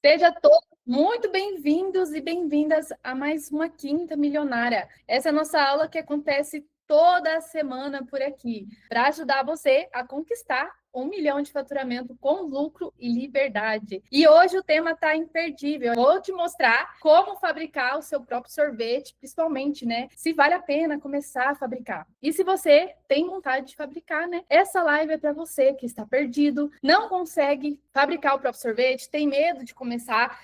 Sejam todos muito bem-vindos e bem-vindas a mais uma Quinta Milionária. Essa é a nossa aula que acontece toda semana por aqui, para ajudar você a conquistar 1 milhão de faturamento com lucro e liberdade. E hoje o tema está imperdível. Eu vou te mostrar como fabricar o seu próprio sorvete, principalmente, né? Se vale a pena começar a fabricar. E se você tem vontade de fabricar, né? Essa live é para você que está perdido, não consegue fabricar o próprio sorvete, tem medo de começar,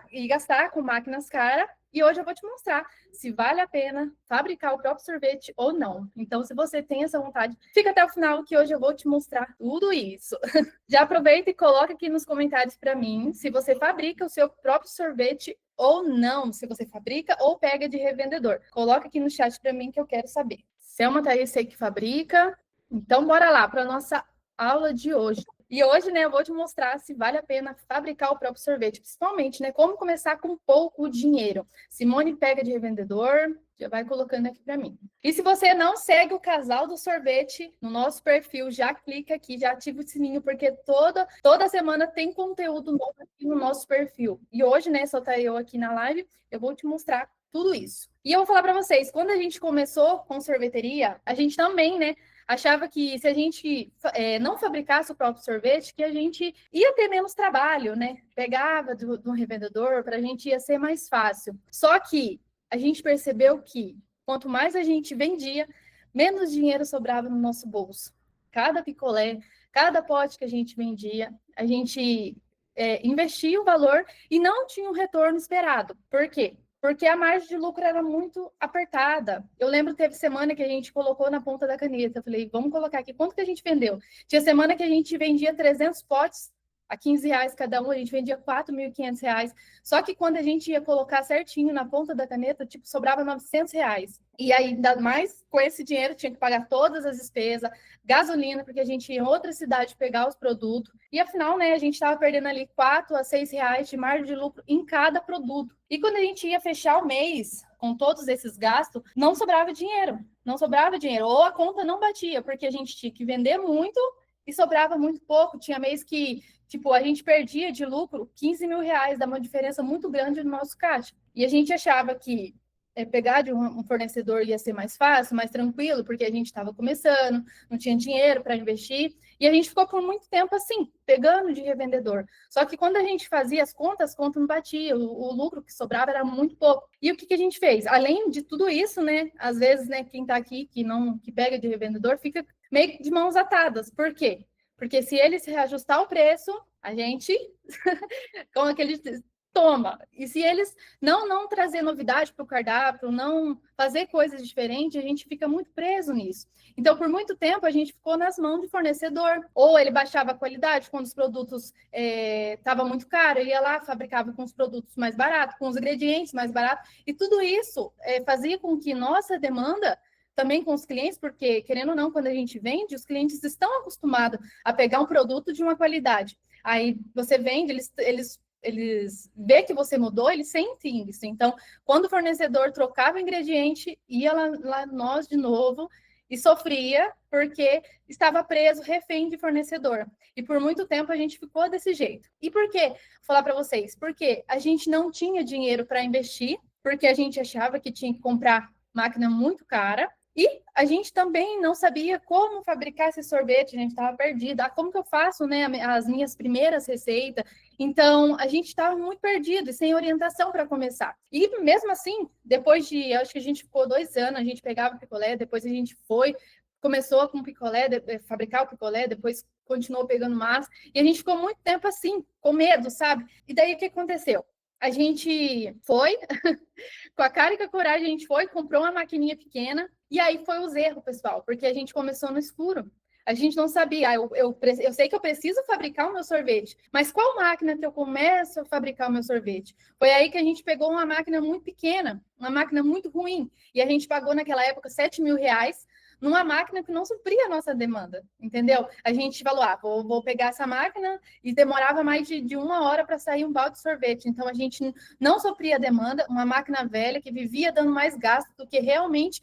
e gastar com máquinas caras. E hoje eu vou te mostrar se vale a pena fabricar o próprio sorvete ou não. Então, se você tem essa vontade, fica até o final que hoje eu vou te mostrar tudo isso. Já aproveita e coloca aqui nos comentários para mim se você fabrica o seu próprio sorvete ou não, se você fabrica ou pega de revendedor. Coloca aqui no chat para mim que eu quero saber. Selma Thaís, sei que fabrica. Então, bora lá para a nossa aula de hoje. E hoje, né, eu vou te mostrar se vale a pena fabricar o próprio sorvete, principalmente, né, como começar com pouco dinheiro. Simone pega de revendedor, já vai colocando aqui para mim. E se você não segue o Casal do Sorvete no nosso perfil, já clica aqui, já ativa o sininho, porque toda semana tem conteúdo novo aqui no nosso perfil. E hoje, né, só tá eu aqui na live, eu vou te mostrar tudo isso. E eu vou falar para vocês, quando a gente começou com sorveteria, a gente também, né, achava que se a gente não fabricasse o próprio sorvete, que a gente ia ter menos trabalho, né? Pegava do revendedor, para a gente ia ser mais fácil. Só que a gente percebeu que quanto mais a gente vendia, menos dinheiro sobrava no nosso bolso. Cada picolé, cada pote que a gente vendia, a gente investia o valor e não tinha o retorno esperado. Por quê? Porque a margem de lucro era muito apertada. Eu lembro que teve semana que a gente colocou na ponta da caneta. Eu falei, vamos colocar aqui, quanto que a gente vendeu? Tinha semana que a gente vendia 300 potes a R$ 15 cada um, a gente vendia R$ 4.500. Só que quando a gente ia colocar certinho na ponta da caneta, tipo, sobrava R$ 900. E aí, ainda mais com esse dinheiro, tinha que pagar todas as despesas, gasolina, porque a gente ia em outra cidade pegar os produtos. E afinal, né, a gente estava perdendo ali R$ 4 a R$ 6 de margem de lucro em cada produto. E quando a gente ia fechar o mês com todos esses gastos, não sobrava dinheiro. Não sobrava dinheiro. Ou a conta não batia, porque a gente tinha que vender muito e sobrava muito pouco. Tinha mês que, tipo, a gente perdia de lucro R$ 15.000, dá uma diferença muito grande no nosso caixa. E a gente achava que pegar de um fornecedor ia ser mais fácil, mais tranquilo, porque a gente estava começando, não tinha dinheiro para investir, e a gente ficou por muito tempo assim, pegando de revendedor. Só que quando a gente fazia as contas não batiam, o lucro que sobrava era muito pouco. E o que a gente fez? Além de tudo isso, né, às vezes, né, quem está aqui, que pega de revendedor, fica meio de mãos atadas. Por quê? Porque se eles reajustar o preço, a gente, com aquele toma. E se eles não trazer novidade para o cardápio, não fazer coisas diferentes, a gente fica muito preso nisso. Então, por muito tempo, a gente ficou nas mãos de fornecedor. Ou ele baixava a qualidade quando os produtos estavam muito caros, ele ia lá, fabricava com os produtos mais baratos, com os ingredientes mais baratos. E tudo isso fazia com que nossa demanda também com os clientes, porque, querendo ou não, quando a gente vende, os clientes estão acostumados a pegar um produto de uma qualidade. Aí você vende, eles vê que você mudou, eles sentem isso. Então, quando o fornecedor trocava o ingrediente, ia lá nós de novo e sofria porque estava preso, refém de fornecedor. E por muito tempo a gente ficou desse jeito. E por quê? Vou falar para vocês. Porque a gente não tinha dinheiro para investir, porque a gente achava que tinha que comprar máquina muito cara, e a gente também não sabia como fabricar esse sorvete, a gente estava perdida. Como que eu faço, né, as minhas primeiras receitas? Então, a gente estava muito perdido e sem orientação para começar. E mesmo assim, depois de, acho que a gente ficou 2 anos, a gente pegava picolé, depois a gente começou com picolé, fabricar o picolé, depois continuou pegando massa, e a gente ficou muito tempo assim, com medo, sabe? E daí o que aconteceu? A gente foi, com a cara e com a coragem, a gente foi, comprou uma maquininha pequena, e aí foi os erros, pessoal, porque a gente começou no escuro. A gente não sabia, eu sei que eu preciso fabricar o meu sorvete, mas qual máquina que eu começo a fabricar o meu sorvete? Foi aí que a gente pegou uma máquina muito pequena, uma máquina muito ruim, e a gente pagou naquela época R$ 7.000 numa máquina que não supria a nossa demanda, entendeu? A gente falou, vou pegar essa máquina, e demorava mais de 1 hora para sair um balde de sorvete, então a gente não supria a demanda, uma máquina velha que vivia dando mais gasto do que realmente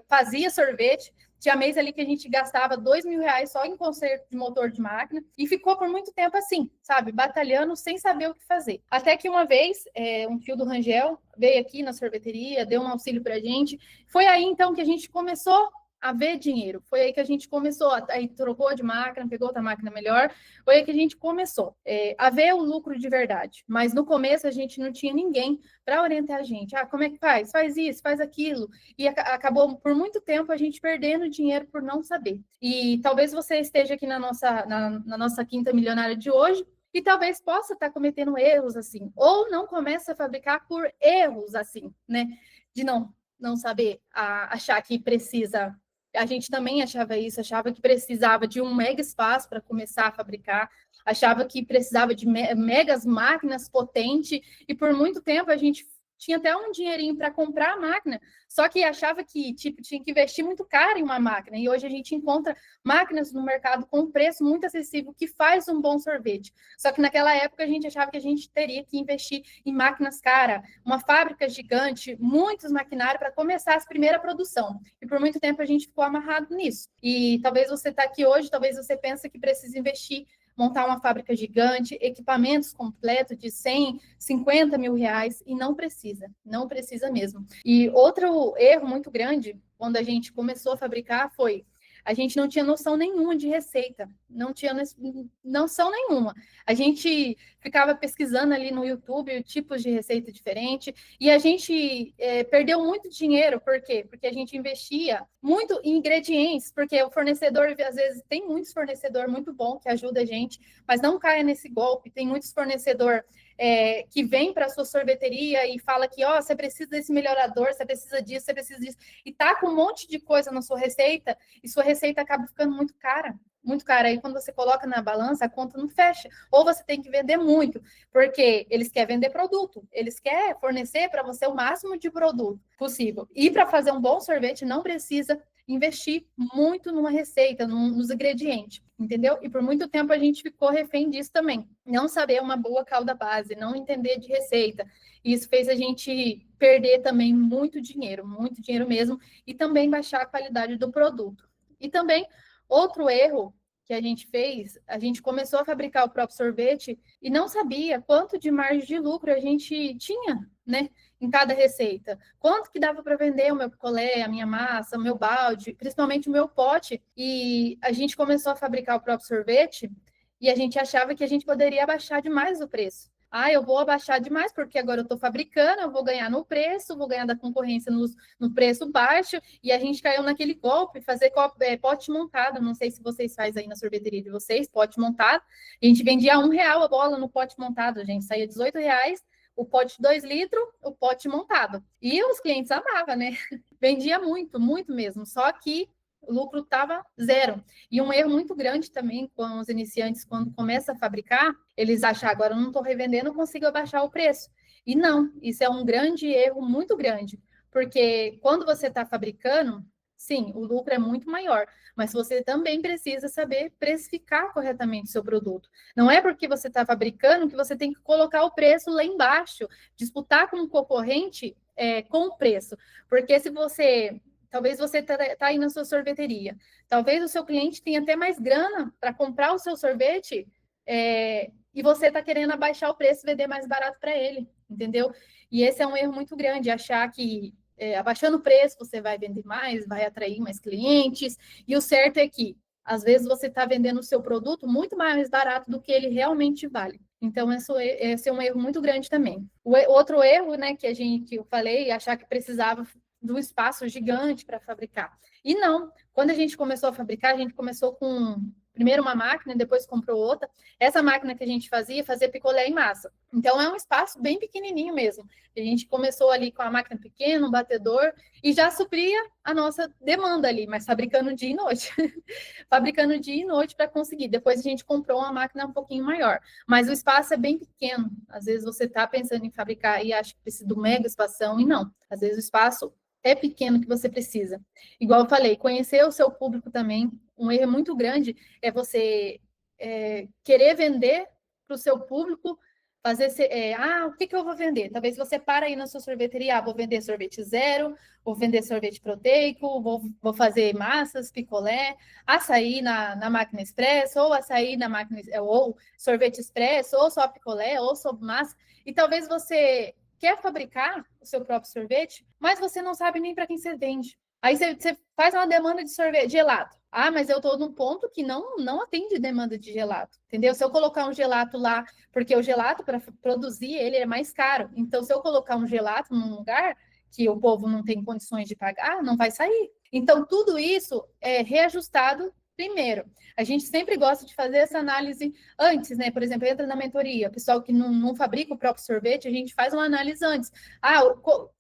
fazia sorvete. Tinha mês ali que a gente gastava R$ 2.000 só em conserto de motor de máquina e ficou por muito tempo assim, sabe? Batalhando sem saber o que fazer. Até que uma vez, um tio do Rangel veio aqui na sorveteria, deu um auxílio pra gente. Foi aí, então, que a gente começou a ver dinheiro. Foi aí que a gente começou, aí trocou de máquina, pegou outra máquina melhor. Foi aí que a gente começou a ver o lucro de verdade. Mas no começo a gente não tinha ninguém para orientar a gente. Como é que faz? Faz isso, faz aquilo. E acabou por muito tempo a gente perdendo dinheiro por não saber. E talvez você esteja aqui na nossa quinta milionária de hoje e talvez possa estar cometendo erros assim, ou não comece a fabricar por erros assim, né? De não saber, achar que precisa. A gente também achava isso, achava que precisava de um mega espaço para começar a fabricar, achava que precisava de megas máquinas potentes, e por muito tempo a gente tinha até um dinheirinho para comprar a máquina, só que achava que tipo, tinha que investir muito caro em uma máquina, e hoje a gente encontra máquinas no mercado com preço muito acessível que faz um bom sorvete. Só que naquela época a gente achava que a gente teria que investir em máquinas caras, uma fábrica gigante, muitos maquinários para começar a primeira produção. E por muito tempo a gente ficou amarrado nisso. E talvez você está aqui hoje, talvez você pense que precisa investir, montar uma fábrica gigante, equipamentos completos de 100, 50 mil reais, e não precisa mesmo. E outro erro muito grande, quando a gente começou a fabricar, foi a gente não tinha noção nenhuma de receita, não tinha noção nenhuma. A gente ficava pesquisando ali no YouTube tipos de receita diferente, e a gente perdeu muito dinheiro. Por quê? Porque a gente investia muito em ingredientes, porque o fornecedor, às vezes, tem muitos fornecedores muito bons que ajudam a gente, mas não caia nesse golpe. Tem muitos fornecedores que vem para a sua sorveteria e fala que você precisa desse melhorador, você precisa disso, e tá com um monte de coisa na sua receita, e sua receita acaba ficando muito cara. Muito cara. Aí quando você coloca na balança, a conta não fecha. Ou você tem que vender muito, porque eles querem vender produto, eles querem fornecer para você o máximo de produto possível. E para fazer um bom sorvete, não precisa investir muito numa receita, nos ingredientes, entendeu? E por muito tempo a gente ficou refém disso também. Não saber uma boa calda base, não entender de receita. Isso fez a gente perder também muito dinheiro mesmo, e também baixar a qualidade do produto. E também, outro erro que a gente fez, a gente começou a fabricar o próprio sorvete e não sabia quanto de margem de lucro a gente tinha, né, em cada receita. Quanto que dava para vender o meu picolé, a minha massa, o meu balde, principalmente o meu pote. E a gente começou a fabricar o próprio sorvete e a gente achava que a gente poderia abaixar demais o preço. Eu vou abaixar demais, porque agora eu estou fabricando, eu vou ganhar no preço, vou ganhar da concorrência no preço baixo, e a gente caiu naquele golpe, fazer pote montado. Não sei se vocês fazem aí na sorveteria de vocês, pote montado. A gente vendia R$ 1 a bola no pote montado, gente, saía R$ 18, o pote de 2 litros, o pote montado. E os clientes amavam, né? Vendia muito, muito mesmo, só que o lucro estava zero. E um erro muito grande também com os iniciantes, quando começa a fabricar, eles acham, agora eu não estou revendendo, eu consigo abaixar o preço. E não, isso é um grande erro, muito grande, porque quando você está fabricando, sim, o lucro é muito maior, mas você também precisa saber precificar corretamente o seu produto. Não é porque você está fabricando que você tem que colocar o preço lá embaixo, disputar com o concorrente com o preço, porque se você... Talvez você está aí na sua sorveteria. Talvez o seu cliente tenha até mais grana para comprar o seu sorvete e você está querendo abaixar o preço e vender mais barato para ele, entendeu? E esse é um erro muito grande, achar que abaixando o preço você vai vender mais, vai atrair mais clientes. E o certo é que, às vezes, você está vendendo o seu produto muito mais barato do que ele realmente vale. Então, esse é um erro muito grande também. Outro erro, né, que eu falei, achar que precisava de um espaço gigante para fabricar. E não, quando a gente começou a fabricar, a gente começou com primeiro uma máquina, depois comprou outra. Essa máquina que a gente fazia picolé em massa. Então, é um espaço bem pequenininho mesmo. A gente começou ali com a máquina pequena, um batedor, e já supria a nossa demanda ali, mas fabricando dia e noite. Fabricando dia e noite para conseguir. Depois a gente comprou uma máquina um pouquinho maior. Mas o espaço é bem pequeno. Às vezes você está pensando em fabricar e acha que precisa de um mega espação, e não. Às vezes o espaço é pequeno que você precisa. Igual eu falei, conhecer o seu público também. Um erro muito grande é você querer vender para o seu público fazer, o que eu vou vender? Talvez você para aí na sua sorveteria, vou vender sorvete zero, vou vender sorvete proteico, vou fazer massas, picolé, açaí na máquina expresso, ou açaí na máquina, ou sorvete expresso, ou só picolé, ou só massa. E talvez você quer fabricar o seu próprio sorvete, mas você não sabe nem para quem você vende. Aí você faz uma demanda de sorvete gelato. Ah, mas eu estou num ponto que não atende demanda de gelato, entendeu? Se eu colocar um gelato lá, porque o gelato, para produzir, ele é mais caro. Então, se eu colocar um gelato num lugar que o povo não tem condições de pagar, não vai sair. Então, tudo isso é reajustado primeiro. A gente sempre gosta de fazer essa análise antes, né? Por exemplo, entra na mentoria, pessoal que não fabrica o próprio sorvete, a gente faz uma análise antes.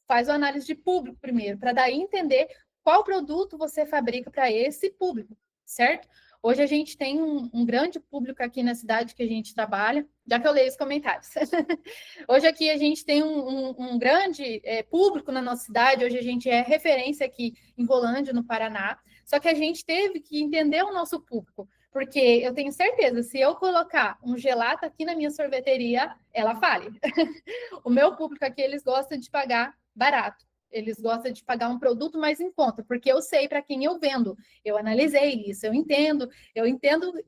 Faz uma análise de público primeiro, para daí entender qual produto você fabrica para esse público, certo? Hoje a gente tem um grande público aqui na cidade que a gente trabalha, já que eu leio os comentários. Hoje aqui a gente tem um grande público na nossa cidade, hoje a gente é referência aqui em Rolândia, no Paraná, só que a gente teve que entender o nosso público, porque eu tenho certeza, se eu colocar um gelato aqui na minha sorveteria, ela fale. O meu público aqui, eles gostam de pagar barato. Eles gostam de pagar um produto mais em conta, porque eu sei para quem eu vendo. Eu analisei isso, eu entendo,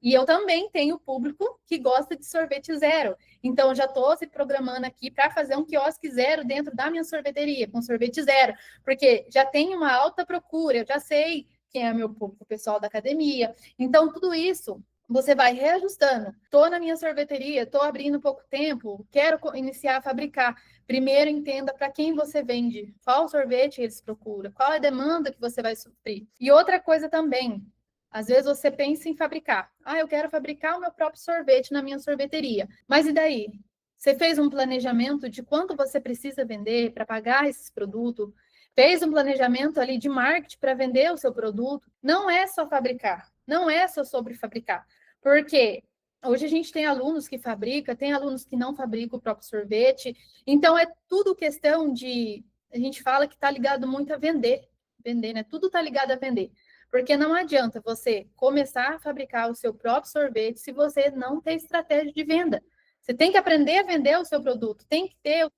e eu também tenho público que gosta de sorvete zero. Então, eu já estou se programando aqui para fazer um quiosque zero dentro da minha sorveteria, com sorvete zero, porque já tem uma alta procura, eu já sei quem é meu público, o pessoal da academia. Então, tudo isso você vai reajustando. Estou na minha sorveteria, estou abrindo pouco tempo, quero iniciar a fabricar. Primeiro, entenda para quem você vende, qual sorvete eles procuram, qual é a demanda que você vai suprir. E outra coisa também, às vezes você pensa em fabricar. Eu quero fabricar o meu próprio sorvete na minha sorveteria. Mas e daí? Você fez um planejamento de quanto você precisa vender para pagar esses produtos? Fez um planejamento ali de marketing para vender o seu produto? Não é só fabricar, não é só sobre fabricar. Porque hoje a gente tem alunos que fabricam, tem alunos que não fabricam o próprio sorvete. Então, é tudo questão de... A gente fala que está ligado muito a vender, né? Tudo está ligado a vender. Porque não adianta você começar a fabricar o seu próprio sorvete se você não tem estratégia de venda. Você tem que aprender a vender o seu produto, tem que ter o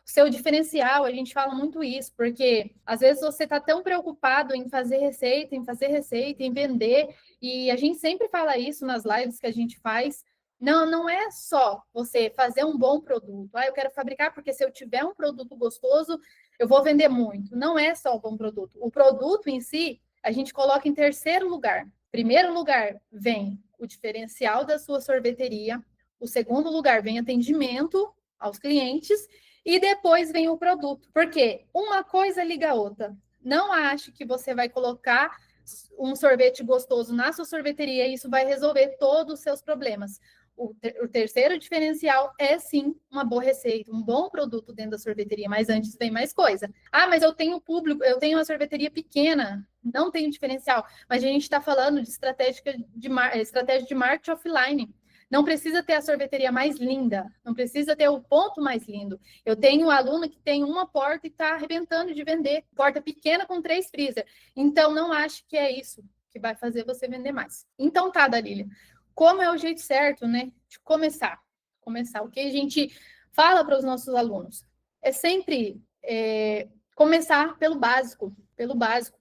seu diferencial. A gente fala muito isso, porque às vezes você está tão preocupado em fazer receita, em vender, e a gente sempre fala isso nas lives que a gente faz. Não é só você fazer um bom produto. Eu quero fabricar porque se eu tiver um produto gostoso, eu vou vender muito. Não é só um bom produto. O produto em si, a gente coloca em terceiro lugar. Primeiro lugar vem o diferencial da sua sorveteria. O segundo lugar vem atendimento aos clientes. E depois vem o produto. Porque uma coisa liga a outra. Não ache que você vai colocar um sorvete gostoso na sua sorveteria e isso vai resolver todos os seus problemas. O terceiro diferencial é, sim, uma boa receita, um bom produto dentro da sorveteria, mas antes vem mais coisa. Mas eu tenho público, eu tenho uma sorveteria pequena, não tenho diferencial. Mas a gente está falando de estratégia de marketing offline. Não precisa ter a sorveteria mais linda, não precisa ter o ponto mais lindo. Eu tenho um aluno que tem uma porta e está arrebentando de vender, porta pequena com 3 freezer. Então, não acho que é isso que vai fazer você vender mais. Então, tá, Dalília. Como é o jeito certo, né, de começar? O que a gente fala para os nossos alunos é sempre começar pelo básico,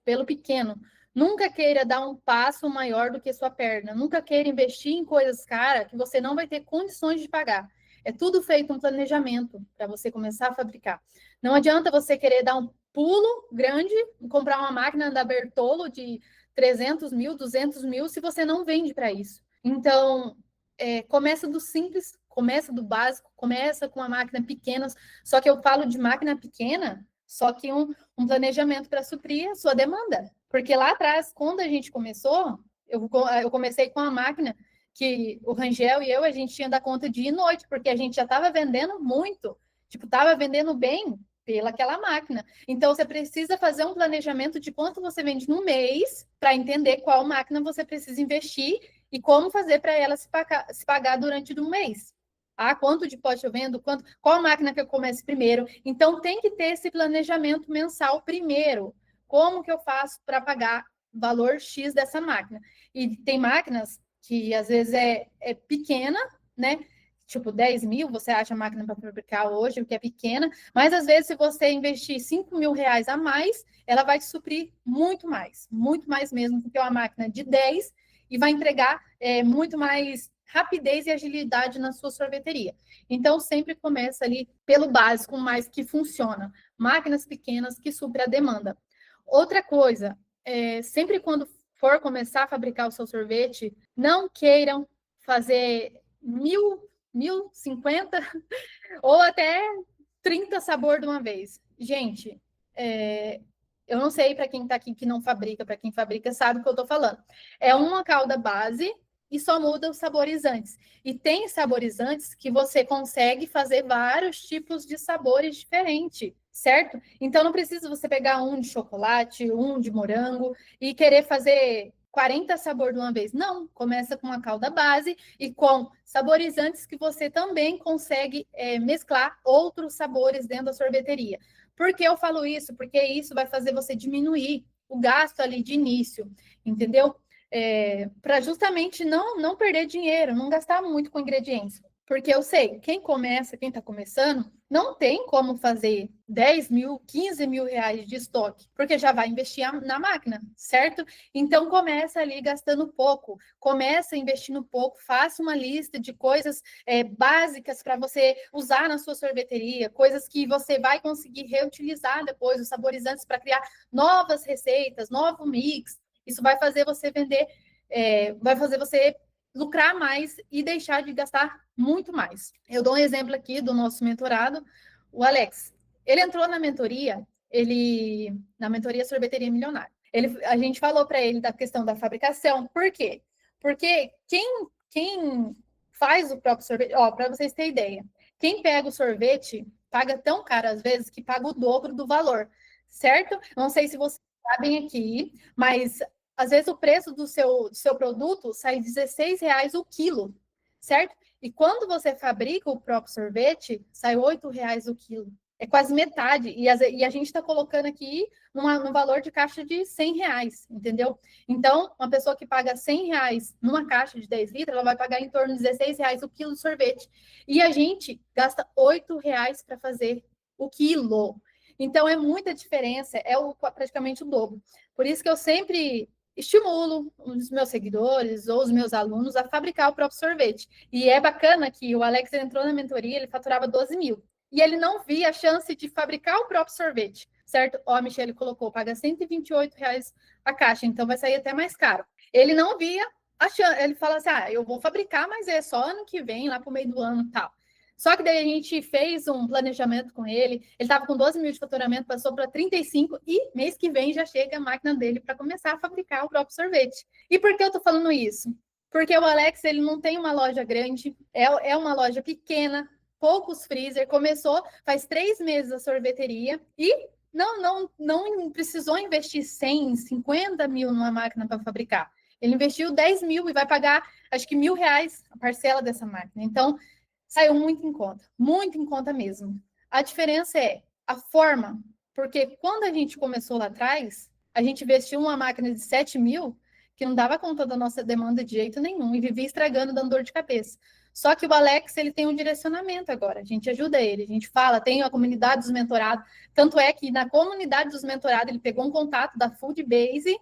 pelo pequeno. Nunca queira dar um passo maior do que sua perna. Nunca queira investir em coisas caras que você não vai ter condições de pagar. É tudo feito um planejamento para você começar a fabricar. Não adianta você querer dar um pulo grande, comprar uma máquina da Bertolo de 300 mil, 200 mil, se você não vende para isso. Então, começa do simples, começa do básico, começa com uma máquina pequena. Só que eu falo de máquina pequena, só que um planejamento para suprir a sua demanda. Porque lá atrás, quando a gente começou, eu comecei com a máquina que o Rangel e eu, a gente tinha da conta dia e noite, porque a gente já estava vendendo muito, estava vendendo bem pelaquela máquina. Então, você precisa fazer um planejamento de quanto você vende no mês, para entender qual máquina você precisa investir e como fazer para ela se pagar durante um mês. Quanto de pote eu vendo? Qual máquina que eu comece primeiro? Então, tem que ter esse planejamento mensal primeiro. Como que eu faço para pagar valor X dessa máquina? E tem máquinas que, às vezes, é pequena, né? tipo 10 mil, você acha a máquina para fabricar hoje, o que é pequena, mas às vezes se você investir 5 mil reais a mais, ela vai te suprir muito mais mesmo do que uma máquina de 10 e vai entregar muito mais rapidez e agilidade na sua sorveteria. Então, sempre começa ali pelo básico, mas que funciona. Máquinas pequenas que suprem a demanda. Outra coisa, sempre quando for começar a fabricar o seu sorvete, não queiram fazer 1.050 ou até 30 sabor de uma vez. Gente, eu não sei para quem está aqui que não fabrica, para quem fabrica sabe o que eu estou falando. É uma calda base e só muda os saborizantes. E tem saborizantes que você consegue fazer vários tipos de sabores diferentes, certo? Então não precisa você pegar um de chocolate, um de morango e querer fazer 40 sabores de uma vez. Não, começa com uma calda base e com saborizantes que você também consegue mesclar outros sabores dentro da sorveteria. Por que eu falo isso? Porque isso vai fazer você diminuir o gasto ali de início, entendeu? Para justamente não perder dinheiro, não gastar muito com ingredientes. Porque eu sei, quem está começando, não tem como fazer 10 mil, 15 mil reais de estoque, porque já vai investir na máquina, certo? Então, começa ali gastando pouco, começa investindo pouco, faça uma lista de coisas básicas para você usar na sua sorveteria, coisas que você vai conseguir reutilizar depois, os saborizantes para criar novas receitas, novo mix. Isso vai fazer você vender, vai fazer você lucrar mais e deixar de gastar muito mais. Eu dou um exemplo aqui do nosso mentorado, o Alex. Ele entrou na mentoria, na mentoria Sorveteria Milionária. A gente falou para ele da questão da fabricação. Por quê? Porque quem faz o próprio sorvete, para vocês terem ideia, quem pega o sorvete paga tão caro às vezes que paga o dobro do valor, certo? Não sei se vocês sabem aqui, mas às vezes o preço do seu produto sai R$16 o quilo, certo? E quando você fabrica o próprio sorvete, sai R$8 o quilo. É quase metade. E a gente está colocando aqui no valor de caixa de R$100, entendeu? Então, uma pessoa que paga R$100 numa caixa de 10 litros, ela vai pagar em torno de R$16 o quilo de sorvete. E a gente gasta R$8 para fazer o quilo. Então, é muita diferença, praticamente o dobro. Por isso que eu sempre estimulo os meus seguidores ou os meus alunos a fabricar o próprio sorvete. E é bacana que o Alex entrou na mentoria, ele faturava 12 mil. E ele não via a chance de fabricar o próprio sorvete, certo? Ó, a Michelle colocou, paga R$128 a caixa, então vai sair até mais caro. Ele não via a chance, ele fala assim, eu vou fabricar, mas é só ano que vem, lá para o meio do ano e tal. Só que daí a gente fez um planejamento com ele, ele estava com 12 mil de faturamento, passou para 35 e mês que vem já chega a máquina dele para começar a fabricar o próprio sorvete. E por que eu estou falando isso? Porque o Alex, ele não tem uma loja grande, é uma loja pequena, poucos freezer, começou faz 3 meses a sorveteria e não precisou investir 100, 50 mil numa máquina para fabricar. Ele investiu 10 mil e vai pagar, acho que R$1.000 a parcela dessa máquina. Então, saiu muito em conta mesmo. A diferença é a forma, porque quando a gente começou lá atrás, a gente investiu uma máquina de 7 mil que não dava conta da nossa demanda de jeito nenhum e vivia estragando, dando dor de cabeça. Só que o Alex, ele tem um direcionamento agora, a gente ajuda ele, a gente fala, tem a comunidade dos mentorados, tanto é que na comunidade dos mentorados ele pegou um contato da Food Base,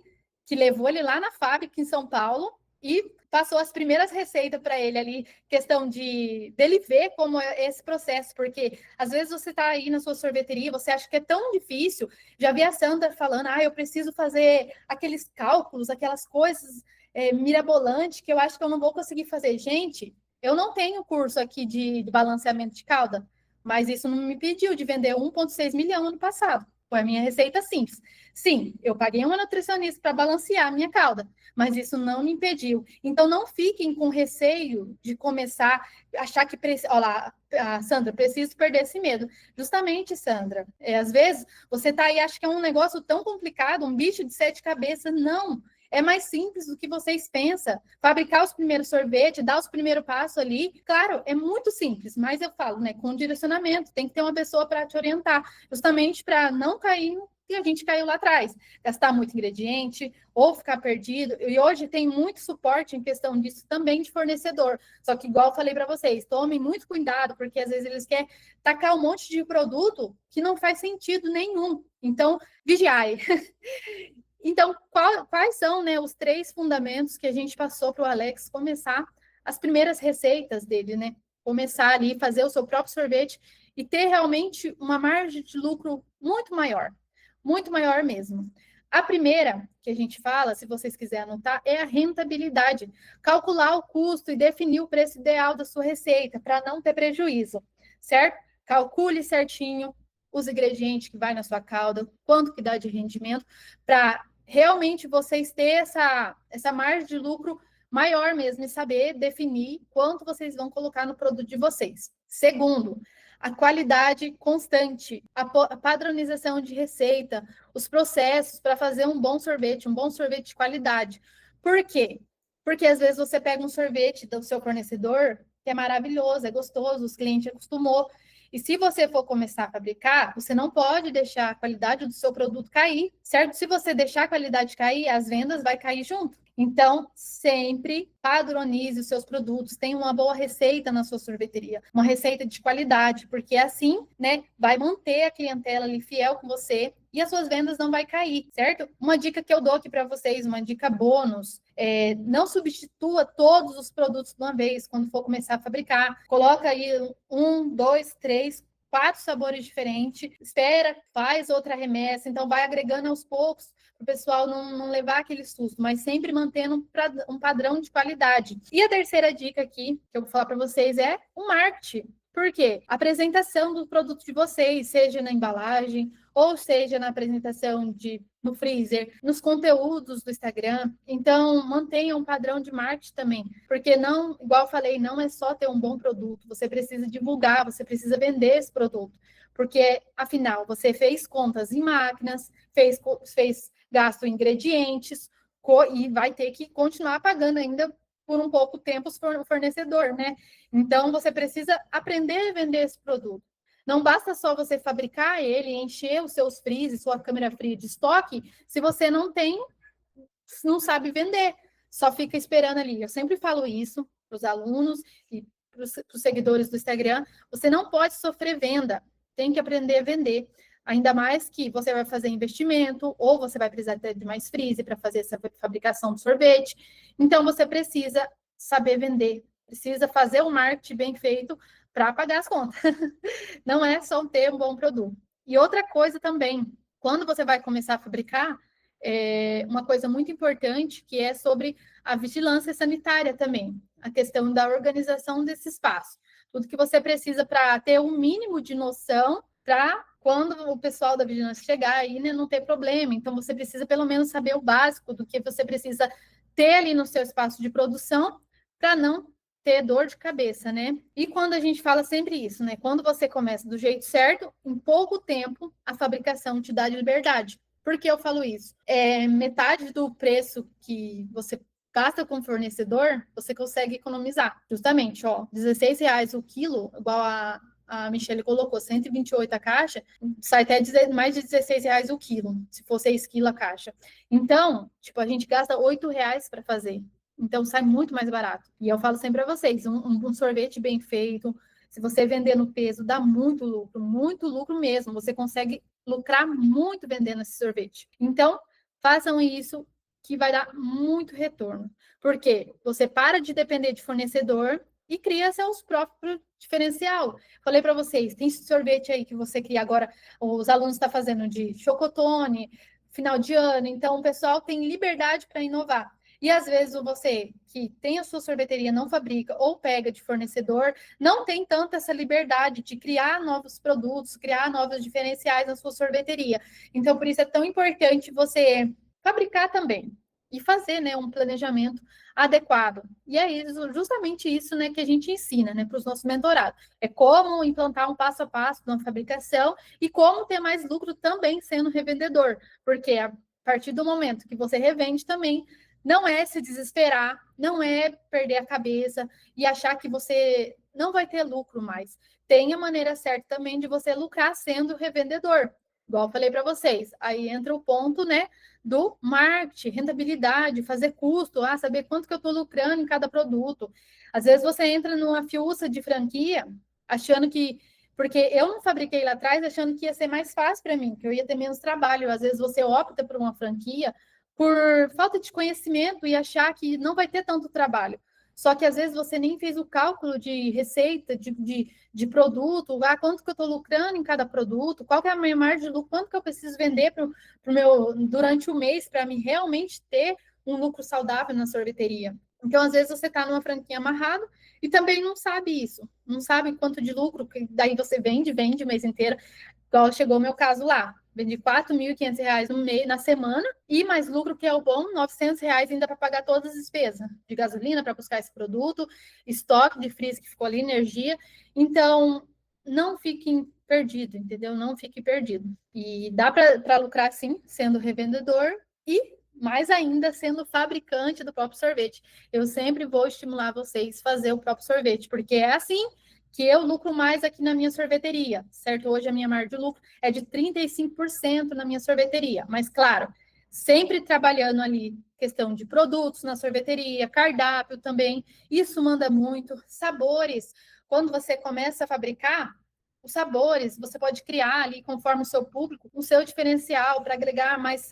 que levou ele lá na fábrica em São Paulo, e passou as primeiras receitas para ele ali, questão dele ver como é esse processo, porque às vezes você está aí na sua sorveteria, você acha que é tão difícil, já vi a Sandra falando, eu preciso fazer aqueles cálculos, aquelas coisas mirabolantes que eu acho que eu não vou conseguir fazer. Gente, eu não tenho curso aqui de balanceamento de calda, mas isso não me impediu de vender 1,6 milhão ano passado. Foi a minha receita simples. Sim, eu paguei uma nutricionista para balancear a minha calda, mas isso não me impediu. Então, não fiquem com receio de começar a achar que... Olha lá, Sandra, preciso perder esse medo. Justamente, Sandra, às vezes você está aí e acha que é um negócio tão complicado, um bicho de 7 cabeças. Não, é mais simples do que vocês pensam. Fabricar os primeiros sorvetes, dar os primeiros passos ali, claro, é muito simples, mas eu falo, né, com direcionamento, tem que ter uma pessoa para te orientar, justamente para não cair que a gente caiu lá atrás. Gastar muito ingrediente ou ficar perdido. E hoje tem muito suporte em questão disso também de fornecedor. Só que, igual eu falei para vocês, tomem muito cuidado, porque às vezes eles querem tacar um monte de produto que não faz sentido nenhum. Então, vigiai. Então, quais são, né, os 3 fundamentos que a gente passou para o Alex começar as primeiras receitas dele, né? Começar ali, fazer o seu próprio sorvete e ter realmente uma margem de lucro muito maior mesmo. A primeira que a gente fala, se vocês quiserem anotar, é a rentabilidade. Calcular o custo e definir o preço ideal da sua receita para não ter prejuízo, certo? Calcule certinho os ingredientes que vai na sua calda, quanto que dá de rendimento, para realmente vocês ter essa margem de lucro maior mesmo e saber definir quanto vocês vão colocar no produto de vocês. Segundo, a qualidade constante, a padronização de receita, os processos para fazer um bom sorvete de qualidade. Por quê? Porque às vezes você pega um sorvete do seu fornecedor, que é maravilhoso, é gostoso, os clientes acostumou, e se você for começar a fabricar, você não pode deixar a qualidade do seu produto cair, certo? Se você deixar a qualidade cair, as vendas vai cair junto. Então, sempre padronize os seus produtos, tenha uma boa receita na sua sorveteria, uma receita de qualidade, porque assim, né, vai manter a clientela ali fiel com você e as suas vendas não vai cair, certo? Uma dica que eu dou aqui para vocês, uma dica bônus, não substitua todos os produtos de uma vez quando for começar a fabricar. Coloca aí 1, 2, 3, 4 sabores diferentes, espera, faz outra remessa, então vai agregando aos poucos para o pessoal não levar aquele susto, mas sempre mantendo um padrão de qualidade. E a terceira dica aqui que eu vou falar para vocês é o marketing. Por quê? A apresentação do produto de vocês, seja na embalagem, ou seja na apresentação no freezer, nos conteúdos do Instagram. Então, mantenha um padrão de marketing também, porque não, igual eu falei, não é só ter um bom produto, você precisa divulgar, você precisa vender esse produto, porque, afinal, você fez contas em máquinas, fez gasto em ingredientes, e vai ter que continuar pagando ainda por um pouco tempo o fornecedor, né? Então, você precisa aprender a vender esse produto. Não basta só você fabricar ele, encher os seus freezers, sua câmera fria de estoque, se você não sabe vender, só fica esperando ali. Eu sempre falo isso para os alunos e para os seguidores do Instagram, você não pode sofrer venda, tem que aprender a vender. Ainda mais que você vai fazer investimento, ou você vai precisar ter de mais freezer para fazer essa fabricação do sorvete. Então, você precisa saber vender, precisa fazer o marketing bem feito para pagar as contas. Não é só ter um bom produto. E outra coisa também, quando você vai começar a fabricar, uma coisa muito importante que é sobre a vigilância sanitária também, a questão da organização desse espaço. Tudo que você precisa para ter um mínimo de noção para quando o pessoal da vigilância chegar aí, né, não ter problema. Então, você precisa pelo menos saber o básico do que você precisa ter ali no seu espaço de produção para não ter dor de cabeça, né? E quando a gente fala sempre isso, né? Quando você começa do jeito certo, em pouco tempo a fabricação te dá liberdade. Por que eu falo isso? Metade do preço que você gasta com o fornecedor, você consegue economizar. Justamente, ó, R$16 o quilo, igual a Michelle colocou, 128 a caixa, sai até mais de R$16 o quilo, se for 6 quilos a caixa. Então, tipo, a gente gasta R$8 para fazer. Então, sai muito mais barato. E eu falo sempre para vocês, um sorvete bem feito, se você vender no peso, dá muito lucro mesmo. Você consegue lucrar muito vendendo esse sorvete. Então, façam isso que vai dar muito retorno. Porque você para de depender de fornecedor e cria seus próprios diferencial. Falei para vocês, tem sorvete aí que você cria agora, os alunos estão fazendo de chocotone, final de ano, então o pessoal tem liberdade para inovar. E às vezes você que tem a sua sorveteria, não fabrica ou pega de fornecedor, não tem tanta essa liberdade de criar novos produtos, criar novos diferenciais na sua sorveteria. Então, por isso é tão importante você fabricar também e fazer, né, um planejamento adequado. E é justamente isso, né, que a gente ensina, né, para os nossos mentorados. É como implantar um passo a passo na fabricação e como ter mais lucro também sendo revendedor. Porque a partir do momento que você revende também, não é se desesperar, não é perder a cabeça e achar que você não vai ter lucro mais. Tem a maneira certa também de você lucrar sendo revendedor. igual eu falei para vocês. Aí entra o ponto, né, do marketing, rentabilidade, fazer custo, saber quanto que eu estou lucrando em cada produto. Às vezes você entra numa fiuça de franquia, achando que... Porque eu não fabriquei lá atrás achando que ia ser mais fácil para mim, que eu ia ter menos trabalho. Às vezes você opta por uma franquia por falta de conhecimento e achar que não vai ter tanto trabalho. Só que às vezes você nem fez o cálculo de receita, de produto, quanto que eu estou lucrando em cada produto, qual que é a minha margem de lucro, quanto que eu preciso vender durante o mês para mim realmente ter um lucro saudável na sorveteria. Então, às vezes, você está numa franquia amarrado e também não sabe isso, não sabe quanto de lucro, que daí você vende o mês inteiro. Igual chegou o meu caso lá. Vendi R$ 4.500 no mês, na semana, e mais lucro, que é o bom, R$ 900 ainda para pagar todas as despesas de gasolina para buscar esse produto, estoque de freezer que ficou ali, energia. Então, não fiquem perdidos, entendeu? Não fique perdido. E dá para lucrar, sim, sendo revendedor e mais ainda sendo fabricante do próprio sorvete. Eu sempre vou estimular vocês a fazer o próprio sorvete, porque é assim que eu lucro mais aqui na minha sorveteria, certo? Hoje a minha margem de lucro é de 35% na minha sorveteria, mas claro, sempre trabalhando ali questão de produtos na sorveteria, cardápio também, isso manda muito. Sabores, quando você começa a fabricar, os sabores, você pode criar ali, conforme o seu público, o seu diferencial para agregar mais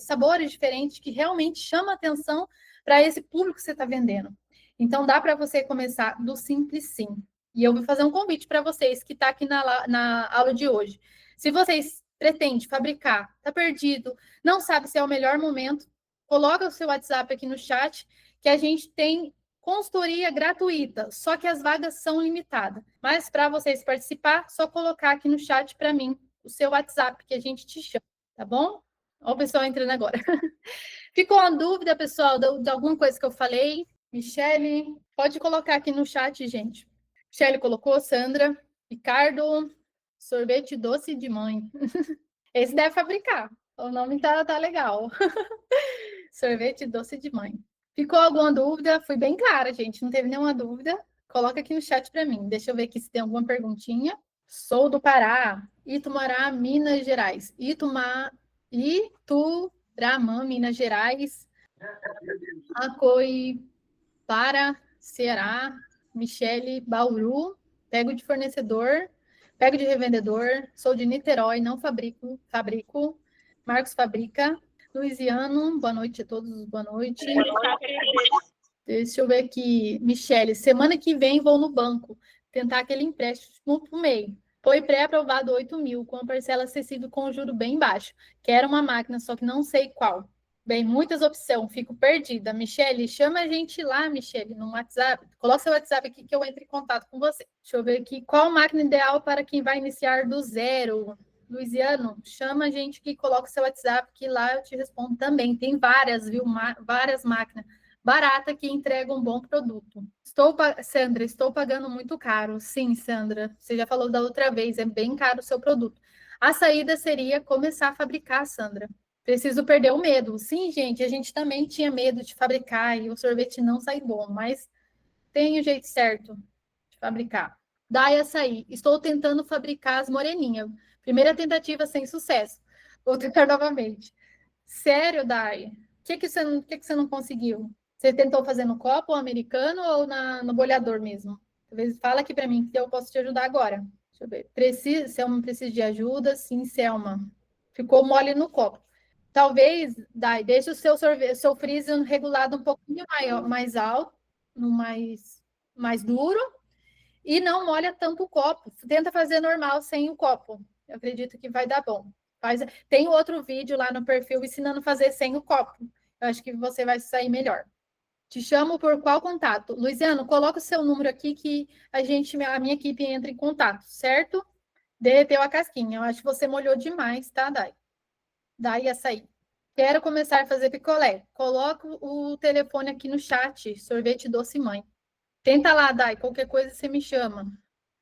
sabores diferentes que realmente chamam atenção para esse público que você está vendendo. Então, dá para você começar do simples, sim. E eu vou fazer um convite para vocês que está aqui na aula de hoje. Se vocês pretendem fabricar, está perdido, não sabe se é o melhor momento, coloca o seu WhatsApp aqui no chat, que a gente tem consultoria gratuita, só que as vagas são limitadas. Mas para vocês participar, só colocar aqui no chat para mim o seu WhatsApp, que a gente te chama, tá bom? Olha o pessoal entrando agora. Ficou uma dúvida, pessoal, de alguma coisa que eu falei? Michele, pode colocar aqui no chat, gente. Michele colocou, Sandra, Ricardo, sorvete doce de mãe. Esse deve fabricar. O nome tá legal. Sorvete doce de mãe. Ficou alguma dúvida? Fui bem clara, gente. Não teve nenhuma dúvida? Coloca aqui no chat para mim. Deixa eu ver aqui se tem alguma perguntinha. Sou do Pará, Itumará, Minas Gerais. Ituramã, Minas Gerais. Acoipara, Ceará. Michele, Bauru. Pego de fornecedor. Pego de revendedor. Sou de Niterói, não fabrico. Marcos fabrica. Luiziano, boa noite a todos, boa noite. Deixa eu ver aqui. Michele, semana que vem vou no banco tentar aquele empréstimo para o MEI. Foi pré-aprovado 8 mil, com a parcela acessível com juro bem baixo. Quero uma máquina, só que não sei qual. Bem, muitas opções, fico perdida. Michele, chama a gente lá, Michele, no WhatsApp. Coloca seu WhatsApp aqui que eu entro em contato com você. Deixa eu ver aqui. Qual máquina ideal para quem vai iniciar do zero? Luiziano, chama a gente que coloca o seu WhatsApp, que lá eu te respondo também. Tem várias, viu? Várias máquinas barata que entrega um bom produto. Sandra, estou pagando muito caro. Sim, Sandra, você já falou da outra vez, é bem caro o seu produto. A saída seria começar a fabricar, Sandra. Preciso perder o medo. Sim, gente, a gente também tinha medo de fabricar e o sorvete não sai bom, mas tem o jeito certo de fabricar. Dai açaí. Estou tentando fabricar as moreninhas. Primeira tentativa sem sucesso. Vou tentar novamente. Sério, Dai? O que você não conseguiu? Você tentou fazer no copo americano ou no bolhador mesmo? Talvez fala aqui para mim que eu posso te ajudar agora. Deixa eu ver. Selma precisa de ajuda? Sim, Selma. Ficou mole no copo. Talvez, Dai, deixe o seu freezer regulado um pouquinho mais alto, no mais duro, e não molha tanto o copo. Tenta fazer normal sem o copo. Eu acredito que vai dar bom. Tem outro vídeo lá no perfil ensinando a fazer sem o copo. Eu acho que você vai sair melhor. Te chamo por qual contato? Luiziano, coloca o seu número aqui que a minha equipe entra em contato, certo? Derreteu a casquinha. Eu acho que você molhou demais, tá, Dai? Dai açaí. Quero começar a fazer picolé. Coloca o telefone aqui no chat, sorvete doce mãe. Tenta lá, Dai, qualquer coisa você me chama.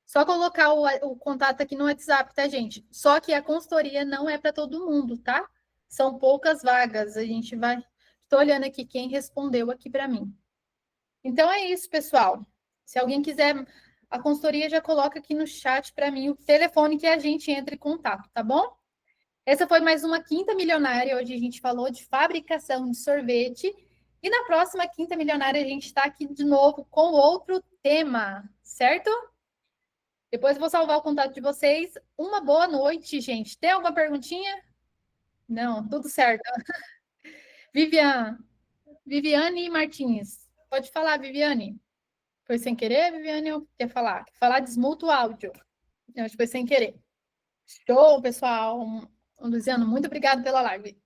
Só colocar o contato aqui no WhatsApp, tá, gente? Só que a consultoria não é para todo mundo, tá? São poucas vagas. A gente vai. Estou olhando aqui quem respondeu aqui para mim. Então é isso, pessoal. Se alguém quiser, a consultoria já coloca aqui no chat para mim o telefone que a gente entra em contato, tá bom? Essa foi mais uma Quinta Milionária. Hoje a gente falou de fabricação de sorvete. E na próxima Quinta Milionária a gente está aqui de novo com outro tema, certo? Depois eu vou salvar o contato de vocês. Uma boa noite, gente. Tem alguma perguntinha? Não, tudo certo. Vivian, Viviane Martins. Pode falar, Viviane. Foi sem querer, Viviane, ou quer falar? Quer falar? Desmuta o áudio. Não, acho que foi sem querer. Show, pessoal. Luciano, muito obrigado pela live.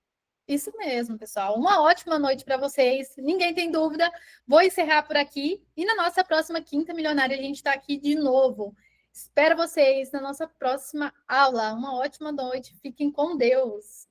Isso mesmo, pessoal. Uma ótima noite para vocês. Ninguém tem dúvida. Vou encerrar por aqui. E na nossa próxima Quinta Milionária, a gente está aqui de novo. Espero vocês na nossa próxima aula. Uma ótima noite. Fiquem com Deus.